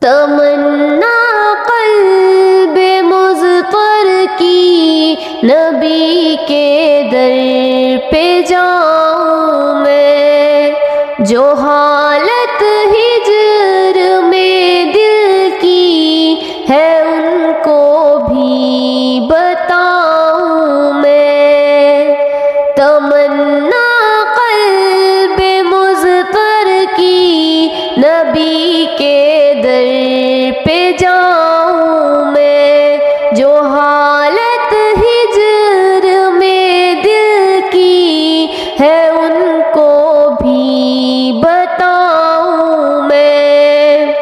تمنا قلب مضطر کی نبی کے در پہ جاؤں میں، جو حالت ہجر میں دل کی ہے ان کو بھی بتاؤں میں۔ تمنا قلب مضطر کی نبی کے در پہ جاؤں میں، جو حالت ہجر میں دل کی ہے ان کو بھی بتاؤں میں۔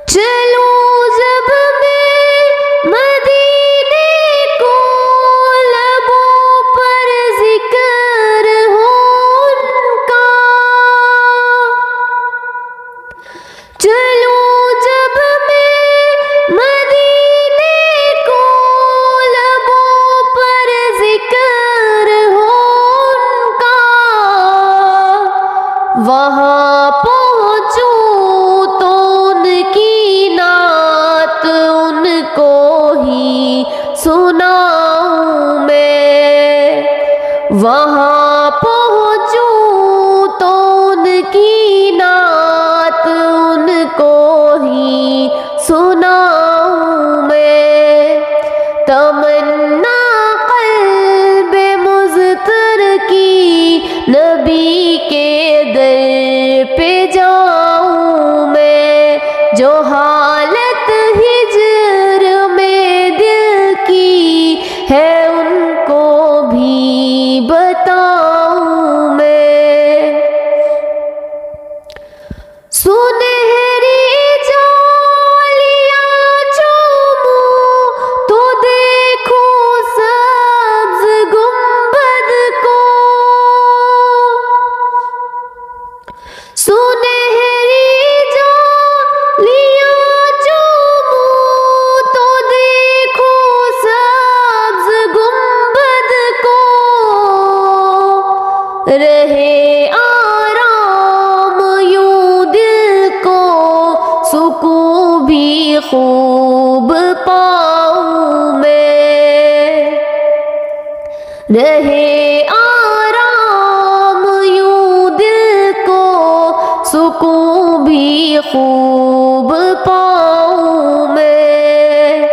چلوں جب میں مدینے کو، لبوں پر ذکر ہو ان کا، چلوں جب میں مدینے کو، لبوں پر ذکر ہو ان کا، وہاں پہنچوں تو ان کی نعت ان کو ہی سناؤں میں۔ وہاں پہنچوں تو ان کی نعت ان کو ہی سناؤں میں۔ تمنا قلب مضطر کی نبی کے در پہ جاؤں میں، جو حالت ہجر میں دل کی ہے ان کو بھی بتاؤں میں۔ سنہری جالیاں چوموں تو دیکھوں سبز گنبد کو، سنہری جالیاں چوموں تو دیکھوں سبز گنبد کو، رہے آرام یوں دل کو، سکون بھی خوب پاؤں میں۔ رہے آرام یوں دل کو، سکون بھی خوب پاؤں میں۔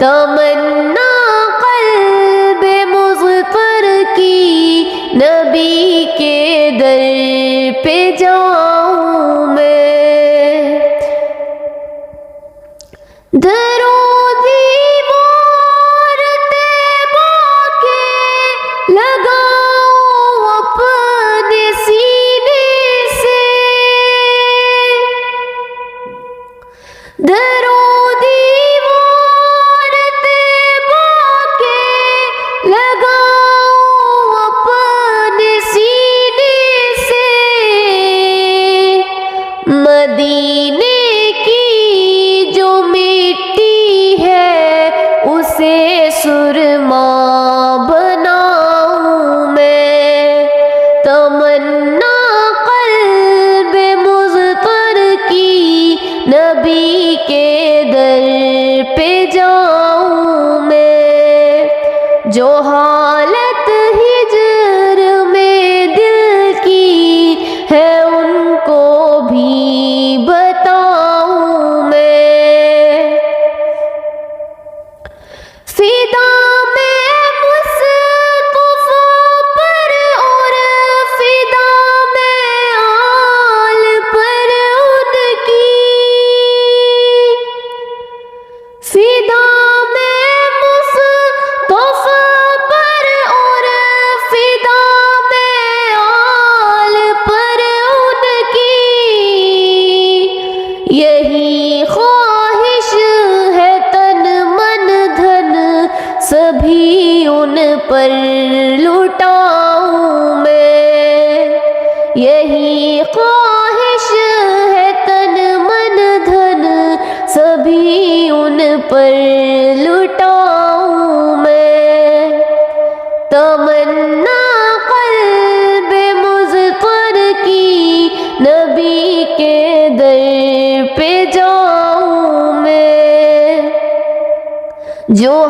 تمنا قلب مضطر کی نبی کے در پہ جاؤں میں۔ در و دیوار طیبہ کے لگاؤں اپنے سینے سے، در و دیوار طیبہ کے لگاؤں اپنے سینے سے، مدینے کی جو مٹی ہے اسے سرما بناؤں میں۔ تمنا قلب مضطر کی نبی کے در پہ جاؤں میں، جو حالت ہجر میں دل کی ہے ان کو بھی بتاؤں میں۔ فدا میں مصطفیٰ پر اور فدا میں آل پر ان کی، فدا میں مصطفیٰ پر اور فدا میں آل پر ان کی، یہی خواہش ہے تن من دھن سبھی ان پر لٹاؤں میں۔ یہی خواہش ہے تن من دھن سبھی ان پر لٹاؤں میں۔ تمنا قلب مضطر کی نبی کے در پہ جو